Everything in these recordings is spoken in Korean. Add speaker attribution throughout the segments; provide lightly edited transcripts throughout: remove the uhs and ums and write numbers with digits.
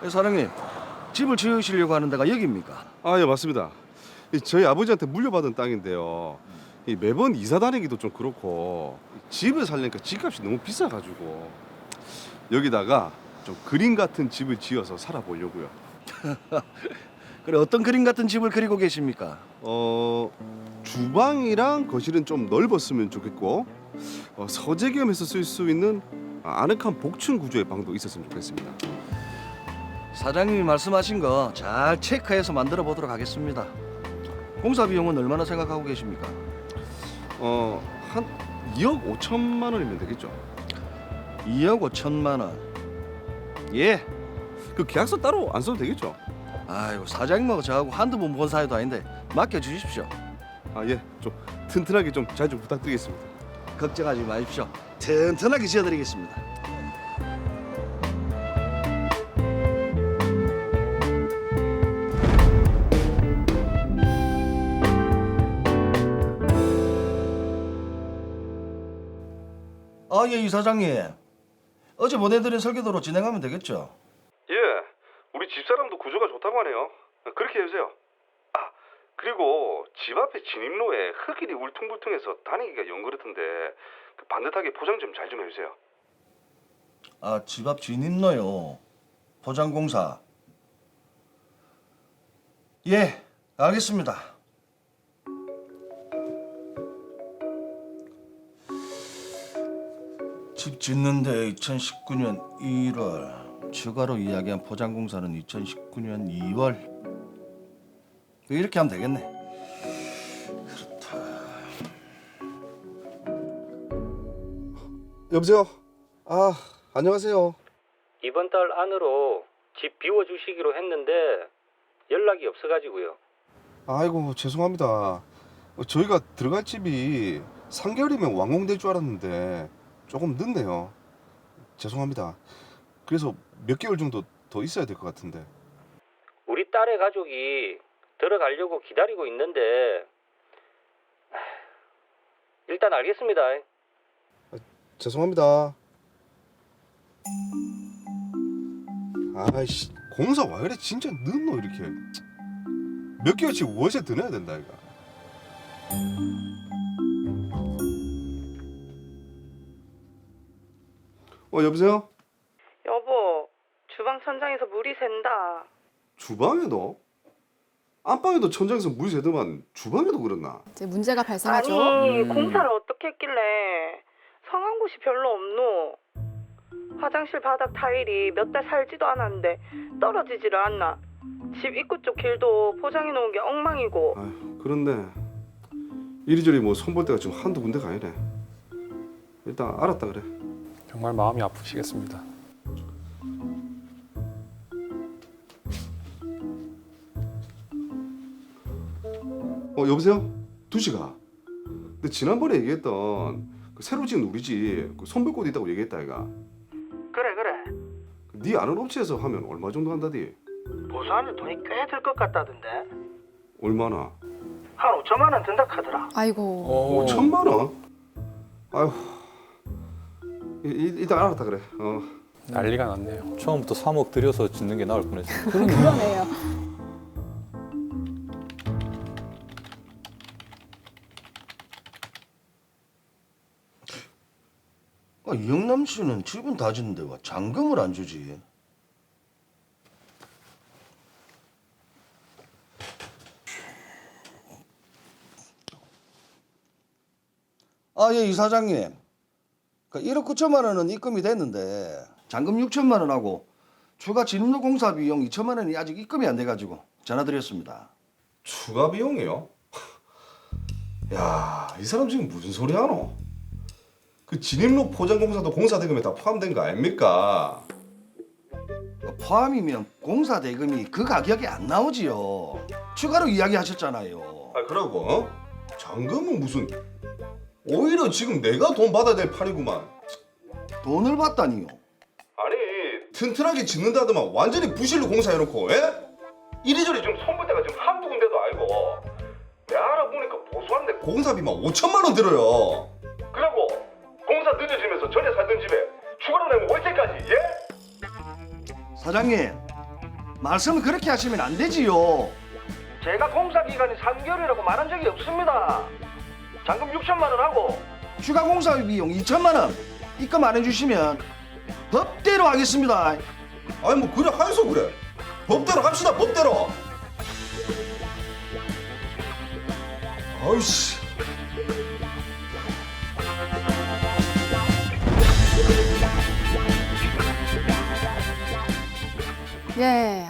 Speaker 1: 사장님, 집을 지으시려고 하는 데가 여기입니까?
Speaker 2: 아, 예, 맞습니다. 저희 아버지한테 물려받은 땅인데요. 매번 이사 다니기도 좀 그렇고 집을 살려니까 집값이 너무 비싸가지고 여기다가 좀 그림 같은 집을 지어서 살아보려고요.
Speaker 1: 그래, 어떤 그림 같은 집을 그리고 계십니까?
Speaker 2: 주방이랑 거실은 좀 넓었으면 좋겠고 서재 겸해서 쓸 수 있는 아늑한 복층 구조의 방도 있었으면 좋겠습니다.
Speaker 1: 사장님이 말씀하신 거 잘 체크해서 만들어 보도록 하겠습니다. 공사 비용은 얼마나 생각하고 계십니까?
Speaker 2: 한 2억 5천만 원이면 되겠죠.
Speaker 1: 2억 5천만 원. 예.
Speaker 2: 그 계약서 따로 안 써도 되겠죠?
Speaker 1: 아이고, 사장님하고 저하고 한두 번 본 사이도 아닌데 맡겨주십시오.
Speaker 2: 아, 예, 좀 튼튼하게 좀 잘 좀 부탁드리겠습니다.
Speaker 1: 걱정하지 마십시오. 튼튼하게 지어드리겠습니다. 아, 예, 이사장님. 어제 보내드린 설계도로 진행하면 되겠죠?
Speaker 2: 예, 우리 집사람도 구조가 좋다고 하네요. 그렇게 해주세요. 아, 그리고 집 앞에 진입로에 흙길이 울퉁불퉁해서 다니기가 영 그렇던데 반듯하게 포장 좀 잘 좀 해주세요.
Speaker 1: 아, 집 앞 진입로요. 포장공사. 예, 알겠습니다. 집 짓는데 2019년 1월, 추가로 이야기한 포장공사는 2019년 2월. 이렇게 하면 되겠네. 그렇다.
Speaker 2: 여보세요? 아, 안녕하세요.
Speaker 3: 이번 달 안으로 집 비워주시기로 했는데 연락이 없어가지고요.
Speaker 2: 아이고, 죄송합니다. 저희가 들어갈 집이 3개월이면 완공될 줄 알았는데 조금 늦네요. 죄송합니다. 그래서 몇 개월 정도 더 있어야 될 것 같은데.
Speaker 3: 우리 딸의 가족이 들어가려고 기다리고 있는데 일단 알겠습니다.
Speaker 2: 죄송합니다. 아이씨, 공사 와 그래 진짜 늦노 이렇게. 몇 개월씩 월세 더 내야 된다 이거. 여보세요?
Speaker 4: 여보, 주방 천장에서 물이 샌다.
Speaker 2: 주방에도? 안방에도 천장에서 물 새더만 주방에도 그렇나?
Speaker 5: 이제 문제가 발생하죠.
Speaker 4: 아니, 공사를 어떻게 했길래 성한 곳이 별로 없노? 화장실 바닥 타일이 몇 달 살지도 않았는데 떨어지지를 않나? 집 입구 쪽 길도 포장해 놓은 게 엉망이고.
Speaker 2: 아휴, 그런데 이리저리 뭐 손볼 데가 지금 한두 군데가 아니네. 일단 알았다 그래.
Speaker 6: 정말 마음이 아프시겠습니다.
Speaker 2: 여보세요? 두시가. 근데 지난번에 얘기했던 그 새로 지은 우리 집 그 손볼곳 있다고 얘기했다 이가.
Speaker 7: 그래.
Speaker 2: 네 아는 업체에서 하면 얼마 정도 한다디?
Speaker 7: 보수하면 돈이 꽤 들 것 같다던데.
Speaker 2: 얼마나?
Speaker 7: 한 5천만 원 든다 카더라.
Speaker 5: 아이고.
Speaker 2: 5천만 원? 아휴. 일단 알았다 그래.
Speaker 6: 난리가 났네요.
Speaker 8: 처음부터 3억 들여서 짓는 게 나을 뻔했어요.
Speaker 5: 그러네요.
Speaker 1: 이영남 씨는 집은 다 짓는데 왜 잔금을 안 주지? 아, 예, 이사장님. 1억 9천만 원은 입금이 됐는데 잔금 6천만 원하고 추가 진입로 공사 비용 2천만 원이 아직 입금이 안 돼가지고 전화드렸습니다.
Speaker 2: 추가 비용이요? 야, 이 사람 지금 무슨 소리 하노? 그 진입로 포장공사도 공사 대금에 다 포함된 거 아닙니까?
Speaker 1: 포함이면 공사 대금이 그 가격이 안 나오지요. 추가로 이야기하셨잖아요.
Speaker 2: 아, 그러고 잔금은 무슨? 오히려 지금 내가 돈 받아야 될 판이구만.
Speaker 1: 돈을 받다니요.
Speaker 2: 아니, 튼튼하게 짓는다더만 완전히 부실로 공사해놓고, 예? 이리저리 좀 손볼 데가 지금 한두 군데도 아니고 내가 알아보니까 보수하는데 공사비만 5천만 원 들어요. 그리고 공사 늦어지면서 전에 살던 집에 추가로 내면 월세까지, 예?
Speaker 1: 사장님, 말씀을 그렇게 하시면 안 되지요.
Speaker 7: 제가 공사 기간이 3개월이라고 말한 적이 없습니다. 잔금 6천만 원 하고
Speaker 1: 추가 공사 비용 2천만 원 입금 안 해주시면 법대로 하겠습니다.
Speaker 2: 아니 뭐 그래 하여서 그래. 법대로 갑시다 법대로. 아이씨.
Speaker 5: 예,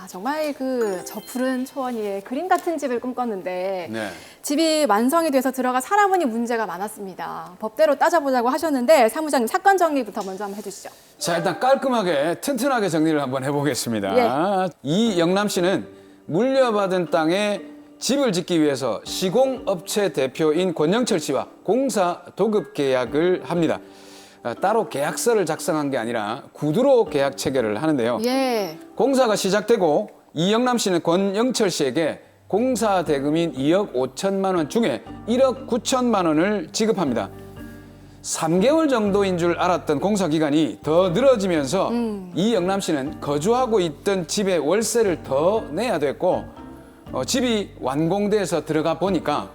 Speaker 5: 정말 저 푸른 초원 위에 그림 같은 집을 꿈꿨는데
Speaker 9: 네.
Speaker 5: 집이 완성이 돼서 들어가 살아보니 문제가 많았습니다. 법대로 따져보자고 하셨는데 사무장님 사건 정리부터 먼저 한번 해주시죠.
Speaker 9: 자, 일단 깔끔하게 튼튼하게 정리를 한번 해보겠습니다.
Speaker 5: 예.
Speaker 9: 이영남 씨는 물려받은 땅에 집을 짓기 위해서 시공업체 대표인 권영철 씨와 공사 도급 계약을 합니다. 따로 계약서를 작성한 게 아니라 구두로 계약 체결을 하는데요.
Speaker 5: 예.
Speaker 9: 공사가 시작되고 이영남 씨는 권영철 씨에게 공사 대금인 2억 5천만 원 중에 1억 9천만 원을 지급합니다. 3개월 정도인 줄 알았던 공사 기간이 더 늘어지면서 이영남 씨는 거주하고 있던 집의 월세를 더 내야 됐고 집이 완공돼서 들어가 보니까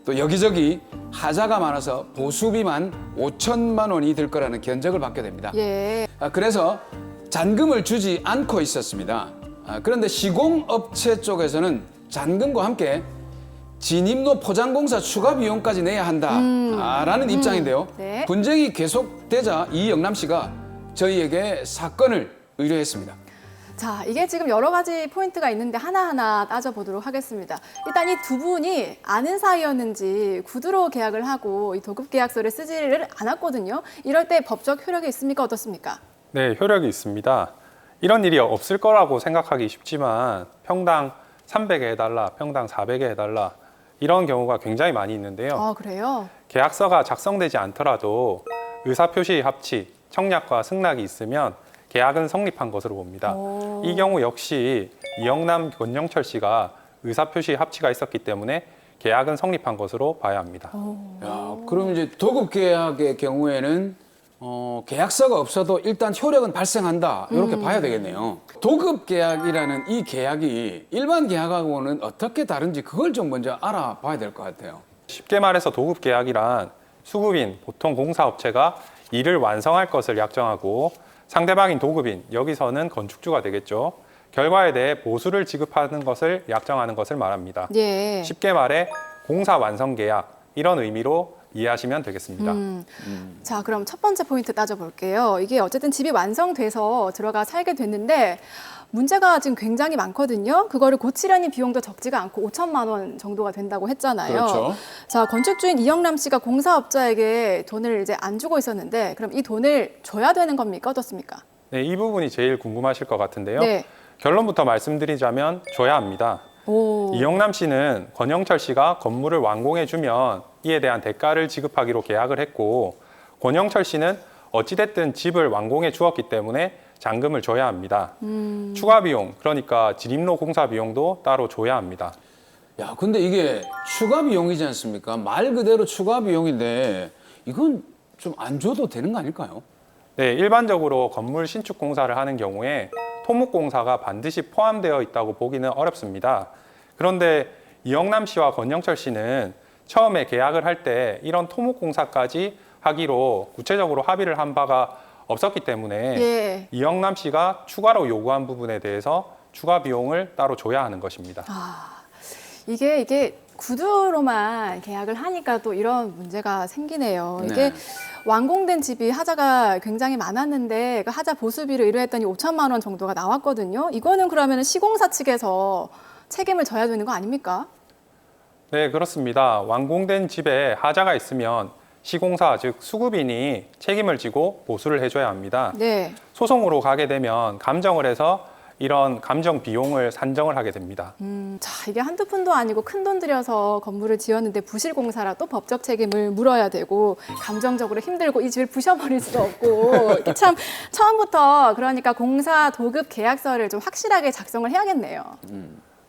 Speaker 9: 또 여기저기 하자가 많아서 보수비만 5천만 원이 들 거라는 견적을 받게 됩니다.
Speaker 5: 예.
Speaker 9: 그래서 잔금을 주지 않고 있었습니다. 그런데 시공업체 쪽에서는 잔금과 함께 진입로 포장공사 추가 비용까지 내야 한다라는 입장인데요.
Speaker 5: 네.
Speaker 9: 분쟁이 계속되자 이영남 씨가 저희에게 사건을 의뢰했습니다.
Speaker 5: 자, 이게 지금 여러 가지 포인트가 있는데 하나하나 따져보도록 하겠습니다. 일단 이 두 분이 아는 사이였는지 구두로 계약을 하고 이 도급 계약서를 쓰지를 않았거든요. 이럴 때 법적 효력이 있습니까? 어떻습니까?
Speaker 6: 네, 효력이 있습니다. 이런 일이 없을 거라고 생각하기 쉽지만 평당 300에 해달라, 평당 400에 해달라 이런 경우가 굉장히 많이 있는데요.
Speaker 5: 그래요?
Speaker 6: 계약서가 작성되지 않더라도 의사표시 합치, 청약과 승낙이 있으면 계약은 성립한 것으로 봅니다. 이 경우 역시 이영남, 권영철 씨가 의사표시 합치가 있었기 때문에 계약은 성립한 것으로 봐야 합니다.
Speaker 9: 야, 그럼 이제 도급 계약의 경우에는 계약서가 없어도 일단 효력은 발생한다 이렇게 봐야 되겠네요. 도급 계약이라는 이 계약이 일반 계약하고는 어떻게 다른지 그걸 좀 먼저 알아봐야 될 것 같아요.
Speaker 6: 쉽게 말해서 도급 계약이란 수급인, 보통 공사업체가 일을 완성할 것을 약정하고 상대방인 도급인, 여기서는 건축주가 되겠죠. 결과에 대해 보수를 지급하는 것을 약정하는 것을 말합니다.
Speaker 5: 예.
Speaker 6: 쉽게 말해 공사 완성 계약 이런 의미로 이해하시면 되겠습니다.
Speaker 5: 자, 그럼 첫 번째 포인트 따져볼게요. 이게 어쨌든 집이 완성돼서 들어가 살게 됐는데 문제가 지금 굉장히 많거든요. 그거를 고치려는 비용도 적지가 않고 5천만 원 정도가 된다고 했잖아요.
Speaker 9: 그렇죠.
Speaker 5: 자, 건축주인 이영남 씨가 공사업자에게 돈을 이제 안 주고 있었는데 그럼 이 돈을 줘야 되는 겁니까? 어떻습니까?
Speaker 6: 네, 이 부분이 제일 궁금하실 것 같은데요.
Speaker 5: 네.
Speaker 6: 결론부터 말씀드리자면 줘야 합니다.
Speaker 5: 오.
Speaker 6: 이영남 씨는 권영철 씨가 건물을 완공해주면 이에 대한 대가를 지급하기로 계약을 했고 권영철 씨는 어찌됐든 집을 완공해 주었기 때문에 잔금을 줘야 합니다. 추가 비용, 그러니까 진입로 공사 비용도 따로 줘야 합니다.
Speaker 9: 야, 근데 이게 추가 비용이지 않습니까? 말 그대로 추가 비용인데 이건 좀 안 줘도 되는 거 아닐까요?
Speaker 6: 네, 일반적으로 건물 신축 공사를 하는 경우에 토목 공사가 반드시 포함되어 있다고 보기는 어렵습니다. 그런데 이영남 씨와 권영철 씨는 처음에 계약을 할 때 이런 토목 공사까지 하기로 구체적으로 합의를 한 바가 없었기 때문에
Speaker 5: 예.
Speaker 6: 이영남 씨가 추가로 요구한 부분에 대해서 추가 비용을 따로 줘야 하는 것입니다.
Speaker 5: 이게 구두로만 계약을 하니까 또 이런 문제가 생기네요. 이게
Speaker 9: 네.
Speaker 5: 완공된 집이 하자가 굉장히 많았는데 그 하자 보수비를 의뢰했더니 5천만 원 정도가 나왔거든요. 이거는 그러면 시공사 측에서 책임을 져야 되는 거 아닙니까?
Speaker 6: 네, 그렇습니다. 완공된 집에 하자가 있으면 시공사, 즉 수급인이 책임을 지고 보수를 해줘야 합니다.
Speaker 5: 네.
Speaker 6: 소송으로 가게 되면 감정을 해서 이런 감정 비용을 산정을 하게 됩니다.
Speaker 5: 자, 이게 한두 푼도 아니고 큰 돈 들여서 건물을 지었는데 부실 공사라 또 법적 책임을 물어야 되고 감정적으로 힘들고 이 집을 부셔버릴 수도 없고 이게 참 처음부터 그러니까 공사 도급 계약서를 좀 확실하게 작성을 해야겠네요.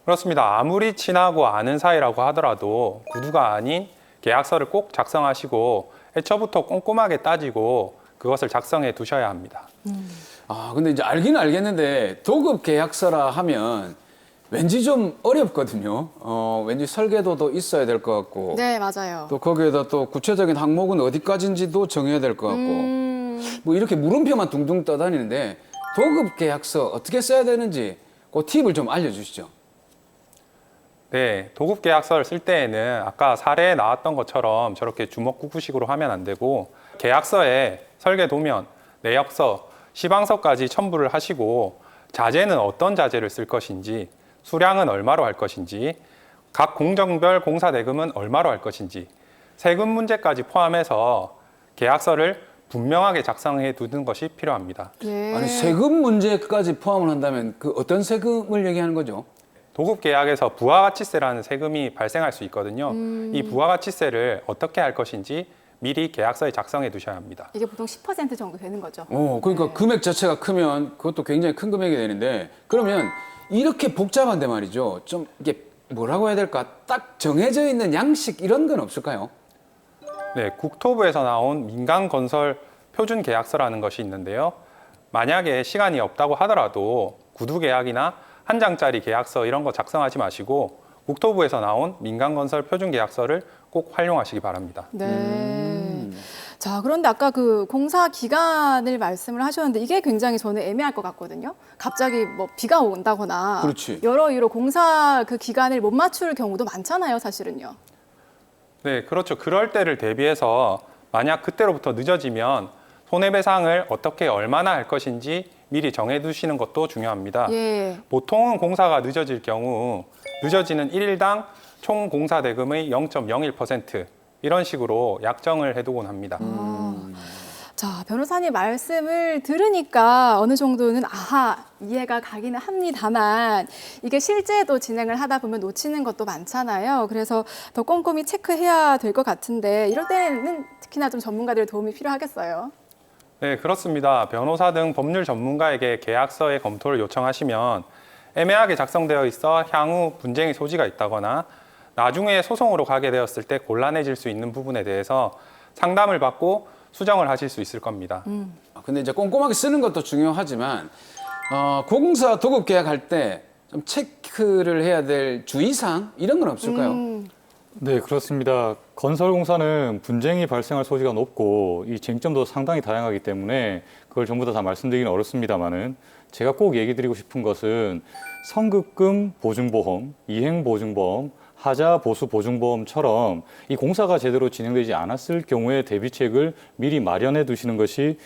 Speaker 6: 그렇습니다. 아무리 친하고 아는 사이라고 하더라도 구두가 아닌 계약서를 꼭 작성하시고 애초부터 꼼꼼하게 따지고 그것을 작성해 두셔야 합니다.
Speaker 9: 아, 근데 이제 알기는 알겠는데 도급 계약서라 하면 왠지 좀 어렵거든요. 왠지 설계도도 있어야 될 것 같고.
Speaker 5: 네, 맞아요.
Speaker 9: 또 거기에다 또 구체적인 항목은 어디까지인지도 정해야 될 것 같고. 뭐 이렇게 물음표만 둥둥 떠다니는데 도급 계약서 어떻게 써야 되는지 그 팁을 좀 알려주시죠.
Speaker 6: 네, 도급 계약서를 쓸 때에는 아까 사례에 나왔던 것처럼 저렇게 주먹구구식으로 하면 안 되고 계약서에 설계도면, 내역서, 시방서까지 첨부를 하시고 자재는 어떤 자재를 쓸 것인지, 수량은 얼마로 할 것인지, 각 공정별 공사 대금은 얼마로 할 것인지, 세금 문제까지 포함해서 계약서를 분명하게 작성해 두는 것이 필요합니다.
Speaker 5: 예.
Speaker 9: 아니 세금 문제까지 포함을 한다면 그 어떤 세금을 얘기하는 거죠?
Speaker 6: 도급 계약에서 부가가치세라는 세금이 발생할 수 있거든요. 이 부가가치세를 어떻게 할 것인지 미리 계약서에 작성해 두셔야 합니다.
Speaker 5: 이게 보통 10% 정도 되는 거죠.
Speaker 9: 그러니까
Speaker 5: 네.
Speaker 9: 금액 자체가 크면 그것도 굉장히 큰 금액이 되는데 그러면 이렇게 복잡한데 말이죠. 좀 이게 뭐라고 해야 될까? 딱 정해져 있는 양식 이런 건 없을까요?
Speaker 6: 네, 국토부에서 나온 민간건설 표준계약서라는 것이 있는데요. 만약에 시간이 없다고 하더라도 구두계약이나 한 장짜리 계약서 이런 거 작성하지 마시고 국토부에서 나온 민간건설 표준계약서를 꼭 활용하시기 바랍니다.
Speaker 5: 네. 자, 그런데 아까 그 공사 기간을 말씀을 하셨는데 이게 굉장히 저는 애매할 것 같거든요. 갑자기 뭐 비가 온다거나
Speaker 9: 그렇지.
Speaker 5: 여러 이유로 공사 그 기간을 못 맞출 경우도 많잖아요, 사실은요.
Speaker 6: 네, 그렇죠. 그럴 때를 대비해서 만약 그때로부터 늦어지면 손해배상을 어떻게 얼마나 할 것인지 미리 정해두시는 것도 중요합니다.
Speaker 5: 예.
Speaker 6: 보통은 공사가 늦어질 경우 늦어지는 1일당 총 공사 대금의 0.01% 이런 식으로 약정을 해두곤 합니다.
Speaker 5: 자, 변호사님 말씀을 들으니까 어느 정도는 이해가 가기는 합니다만 이게 실제도 진행을 하다 보면 놓치는 것도 많잖아요. 그래서 더 꼼꼼히 체크해야 될 것 같은데 이럴 때는 특히나 좀 전문가들의 도움이 필요하겠어요.
Speaker 6: 네, 그렇습니다. 변호사 등 법률 전문가에게 계약서의 검토를 요청하시면 애매하게 작성되어 있어 향후 분쟁의 소지가 있다거나 나중에 소송으로 가게 되었을 때 곤란해질 수 있는 부분에 대해서 상담을 받고 수정을 하실 수 있을 겁니다.
Speaker 9: 근데 이제 꼼꼼하게 쓰는 것도 중요하지만 공사 도급 계약할 때 좀 체크를 해야 될 주의사항 이런 건 없을까요?
Speaker 8: 네, 그렇습니다. 건설공사는 분쟁이 발생할 소지가 높고 이 쟁점도 상당히 다양하기 때문에 그걸 전부 다 말씀드리기는 어렵습니다만은 제가 꼭 얘기 드리고 싶은 것은 선급금 보증보험, 이행보증보험, 하자 보수 보증보험처럼 이 공사가 제대로 진행되지 않았을 경우에 대비책을 미리 마련해 두시는 것이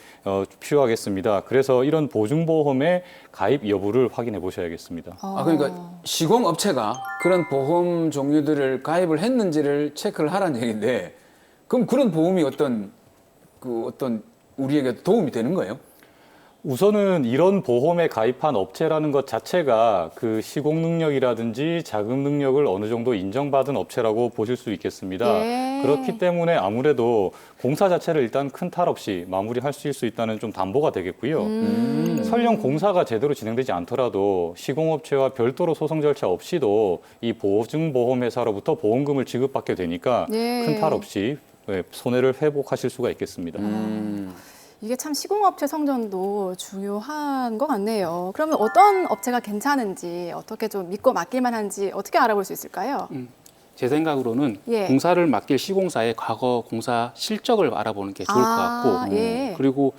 Speaker 8: 필요하겠습니다. 그래서 이런 보증보험의 가입 여부를 확인해 보셔야겠습니다.
Speaker 9: 그러니까 시공업체가 그런 보험 종류들을 가입을 했는지를 체크를 하라는 얘기인데 그럼 그런 보험이 어떤 우리에게 도움이 되는 거예요?
Speaker 8: 우선은 이런 보험에 가입한 업체라는 것 자체가 그 시공 능력이라든지 자금 능력을 어느 정도 인정받은 업체라고 보실 수 있겠습니다.
Speaker 5: 예.
Speaker 8: 그렇기 때문에 아무래도 공사 자체를 일단 큰 탈 없이 마무리할 수 있다는 좀 담보가 되겠고요. 설령 공사가 제대로 진행되지 않더라도 시공업체와 별도로 소송 절차 없이도 이 보증보험회사로부터 보험금을 지급받게 되니까
Speaker 5: 예.
Speaker 8: 큰 탈 없이 손해를 회복하실 수가 있겠습니다.
Speaker 5: 이게 참 시공업체 성전도 중요한 것 같네요. 그러면 어떤 업체가 괜찮은지 어떻게 좀 믿고 맡길 만한지 어떻게 알아볼 수 있을까요?
Speaker 10: 제 생각으로는
Speaker 5: 예.
Speaker 10: 공사를 맡길 시공사의 과거 공사 실적을 알아보는 게 좋을 것 같고
Speaker 5: 예.
Speaker 10: 그리고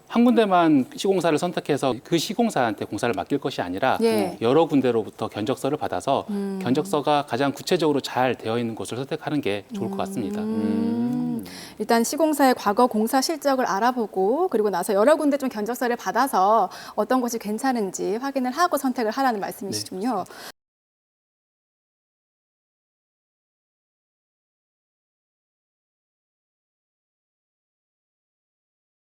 Speaker 10: 한 군데만 시공사를 선택해서 그 시공사한테 공사를 맡길 것이 아니라
Speaker 5: 예.
Speaker 10: 여러 군데로부터 견적서를 받아서 견적서가 가장 구체적으로 잘 되어 있는 곳을 선택하는 게 좋을 것 같습니다.
Speaker 5: 일단 시공사의 과거 공사 실적을 알아보고 그리고 나서 여러 군데 좀 견적서를 받아서 어떤 곳이 괜찮은지 확인을 하고 선택을 하라는 말씀이시군요.